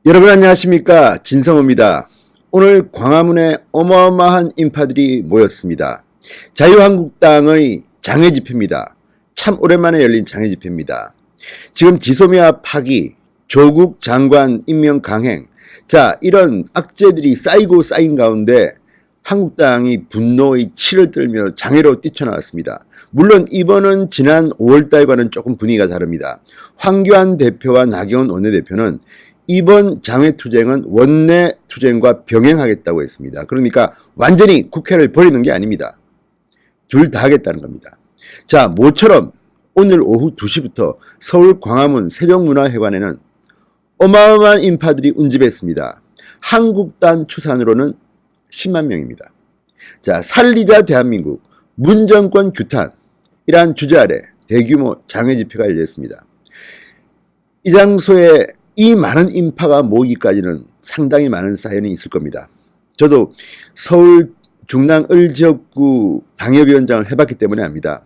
여러분 안녕하십니까, 진성호입니다. 오늘 광화문에 어마어마한 인파들이 모였습니다. 자유한국당의 장외집회입니다. 참 오랜만에 열린 장외집회입니다. 지금 지소미아 파기, 조국 장관 임명 강행, 이런 악재들이 쌓이고 쌓인 가운데 한국당이 분노의 치를 떨며 장외로 뛰쳐나왔습니다. 물론 이번은 지난 5월달과는 조금 분위기가 다릅니다. 황교안 대표와 나경원 원내대표는 이번 장외투쟁은 원내투쟁과 병행하겠다고 했습니다. 그러니까 완전히 국회를 버리는 게 아닙니다. 둘 다 하겠다는 겁니다. 모처럼 오늘 오후 2시부터 서울 광화문 세종문화회관에는 어마어마한 인파들이 운집했습니다. 한국당 추산으로는 10만 명입니다. 살리자 대한민국, 문정권 규탄이란 주제 아래 대규모 장외집회가 열렸습니다. 이 장소에 이 많은 인파가 모이기까지는 상당히 많은 사연이 있을 겁니다. 저도 서울 중랑 을지역구 당협위원장을 해봤기 때문에 압니다.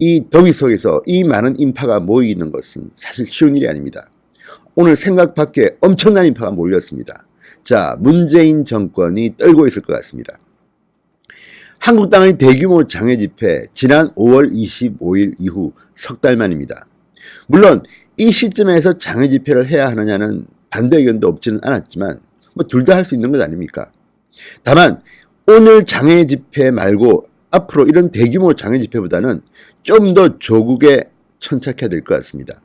이 더위 속에서 이 많은 인파가 모이는 것은 사실 쉬운 일이 아닙니다. 오늘 생각 밖에 엄청난 인파가 몰렸습니다. 문재인 정권이 떨고 있을 것 같습니다. 한국당의 대규모 장외집회 지난 5월 25일 이후 석 달 만입니다. 물론 이 시점에서 장외집회를 해야 하느냐는 반대 의견도 없지는 않았지만 둘 다 할 수 있는 것 아닙니까? 다만 오늘 장외집회 말고 앞으로 이런 대규모 장외집회보다는 좀 더 조국에 천착해야 될 것 같습니다.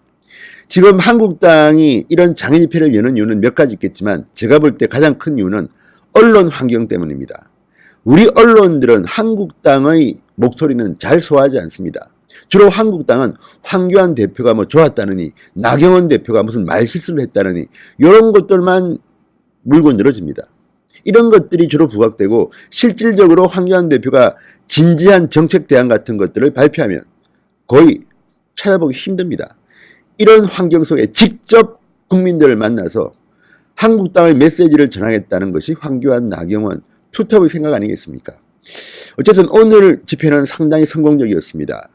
지금 한국당이 이런 장외집회를 여는 이유는 몇 가지 있겠지만 제가 볼 때 가장 큰 이유는 언론 환경 때문입니다. 우리 언론들은 한국당의 목소리는 잘 소화하지 않습니다. 주로 한국당은 황교안 대표가 좋았다느니, 나경원 대표가 무슨 말실수를 했다느니 이런 것들만 물고 늘어집니다. 이런 것들이 주로 부각되고 실질적으로 황교안 대표가 진지한 정책 대안 같은 것들을 발표하면 거의 찾아보기 힘듭니다. 이런 환경 속에 직접 국민들을 만나서 한국당의 메시지를 전하겠다는 것이 황교안, 나경원 투톱의 생각 아니겠습니까? 어쨌든 오늘 집회는 상당히 성공적이었습니다.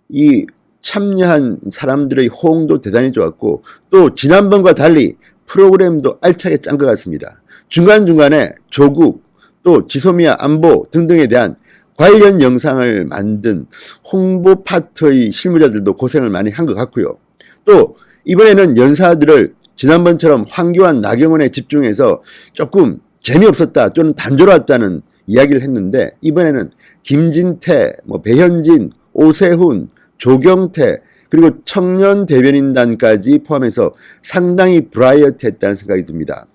이 참여한 사람들의 호응도 대단히 좋았고 또 지난번과 달리 프로그램도 알차게 짠 것 같습니다. 중간중간에 조국 또 지소미아 안보 등등에 대한 관련 영상을 만든 홍보 파트의 실무자들도 고생을 많이 한 것 같고요. 또 이번에는 연사들을 지난번처럼 황교안, 나경원에 집중해서 조금 재미없었다 또는 단조로웠다는 이야기를 했는데 이번에는 김진태, 배현진, 오세훈, 조경태 그리고 청년 대변인단까지 포함해서 상당히 브라이어트했다는 생각이 듭니다.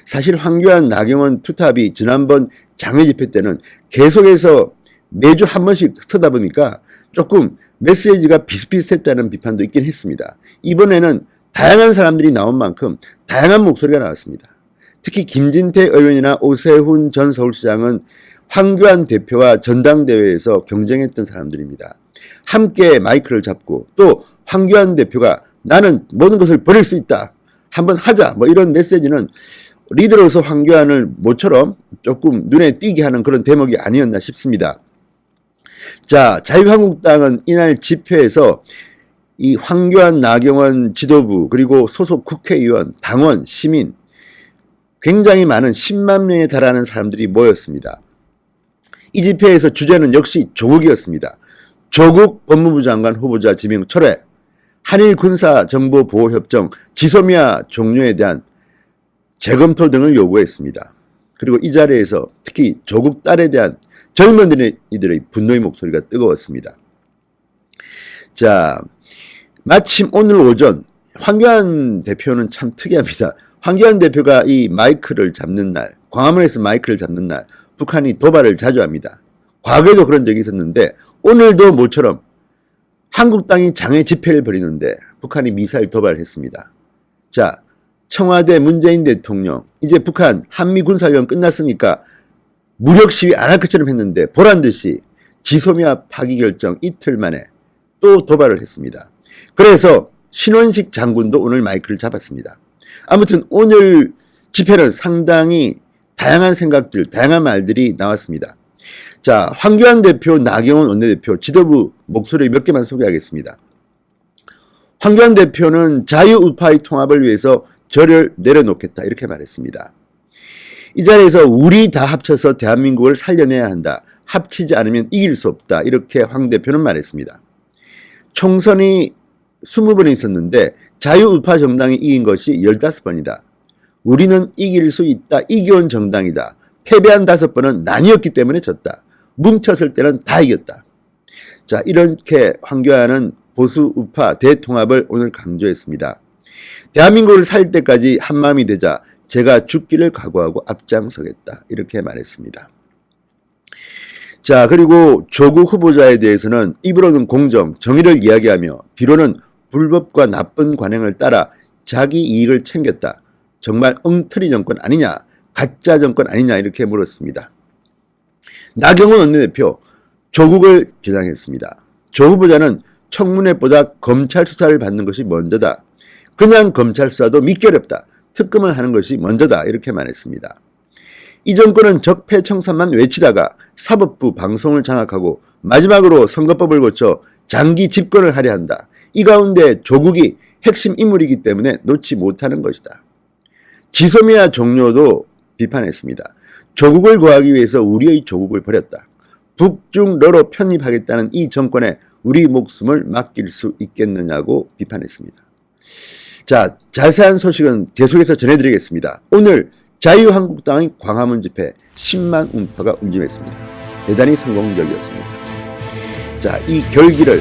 사실 황교안, 나경원 투탑이 지난번 장외집회 때는 계속해서 매주 한 번씩 서다 보니까 조금 메시지가 비슷비슷했다는 비판도 있긴 했습니다. 이번에는 다양한 사람들이 나온 만큼 다양한 목소리가 나왔습니다. 특히 김진태 의원이나 오세훈 전 서울시장은 황교안 대표와 전당대회에서 경쟁했던 사람들입니다. 함께 마이크를 잡고 또 황교안 대표가 나는 모든 것을 버릴 수 있다. 한번 하자. 이런 메시지는 리더로서 황교안을 모처럼 조금 눈에 띄게 하는 그런 대목이 아니었나 싶습니다. 자유한국당은 이날 집회에서 이 황교안, 나경원 지도부 그리고 소속 국회의원, 당원, 시민 굉장히 많은 10만 명에 달하는 사람들이 모였습니다. 이 집회에서 주제는 역시 조국이었습니다. 조국 법무부 장관 후보자 지명 철회, 한일 군사정보보호협정 지소미아 종료에 대한 재검토 등을 요구했습니다. 그리고 이 자리에서 특히 조국 딸에 대한 젊은이들의 분노의 목소리가 뜨거웠습니다. 마침 오늘 오전 황교안 대표는 참 특이합니다. 황교안 대표가 이 마이크를 잡는 날, 광화문에서 마이크를 잡는 날 북한이 도발을 자주 합니다. 과거에도 그런 적이 있었는데 오늘도 모처럼 한국당이 장외 집회를 벌이는데 북한이 미사일 도발을 했습니다. 청와대 문재인 대통령 이제 북한 한미 군사훈련 끝났으니까 무력 시위 안 할 것처럼 했는데 보란듯이 지소미아 파기 결정 이틀 만에 또 도발을 했습니다. 그래서 신원식 장군도 오늘 마이크를 잡았습니다. 아무튼 오늘 집회는 상당히 다양한 생각들, 다양한 말들이 나왔습니다. 황교안 대표, 나경원 원내대표, 지도부 목소리 몇 개만 소개하겠습니다. 황교안 대표는 자유우파의 통합을 위해서 저를 내려놓겠다 이렇게 말했습니다. 이 자리에서 우리 다 합쳐서 대한민국을 살려내야 한다. 합치지 않으면 이길 수 없다. 이렇게 황 대표는 말했습니다. 총선이 20번이 있었는데 자유우파 정당이 이긴 것이 15번이다. 우리는 이길 수 있다. 이겨온 정당이다. 패배한 5번은 나뉘었기 때문에 졌다. 뭉쳤을 때는 다 이겼다. 자, 이렇게 황교안은 보수우파 대통합을 오늘 강조했습니다. 대한민국을 살릴 때까지 한마음이 되자 제가 죽기를 각오하고 앞장서겠다. 이렇게 말했습니다. 자, 그리고 조국 후보자에 대해서는 입으로는 공정, 정의를 이야기하며 뒤로는 불법과 나쁜 관행을 따라 자기 이익을 챙겼다. 정말 엉터리 정권 아니냐, 가짜 정권 아니냐 이렇게 물었습니다. 나경원 원내대표 조국을 겨냥했습니다. 조 후보자는 청문회보다 검찰 수사를 받는 것이 먼저다. 그냥 검찰 수사도 믿기 어렵다. 특검을 하는 것이 먼저다 이렇게 말했습니다. 이 정권은 적폐청산만 외치다가 사법부 방송을 장악하고 마지막으로 선거법을 고쳐 장기 집권을 하려 한다. 이 가운데 조국이 핵심 인물이기 때문에 놓지 못하는 것이다. 지소미아 종료도 비판했습니다. 조국을 구하기 위해서 우리의 조국을 버렸다. 북중러로 편입하겠다는 이 정권에 우리 목숨을 맡길 수 있겠느냐고 비판했습니다. 자, 자세한 소식은 계속해서 전해드리겠습니다. 오늘 자유한국당의 광화문 집회 10만 운파가 운집했습니다. 대단히 성공적이었습니다. 자, 이 결기를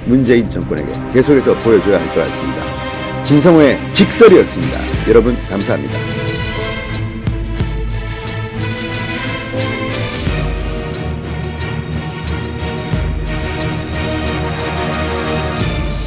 문재인 정권에게 계속해서 보여줘야 할 것 같습니다. 진성호의 직설이었습니다. 여러분 감사합니다.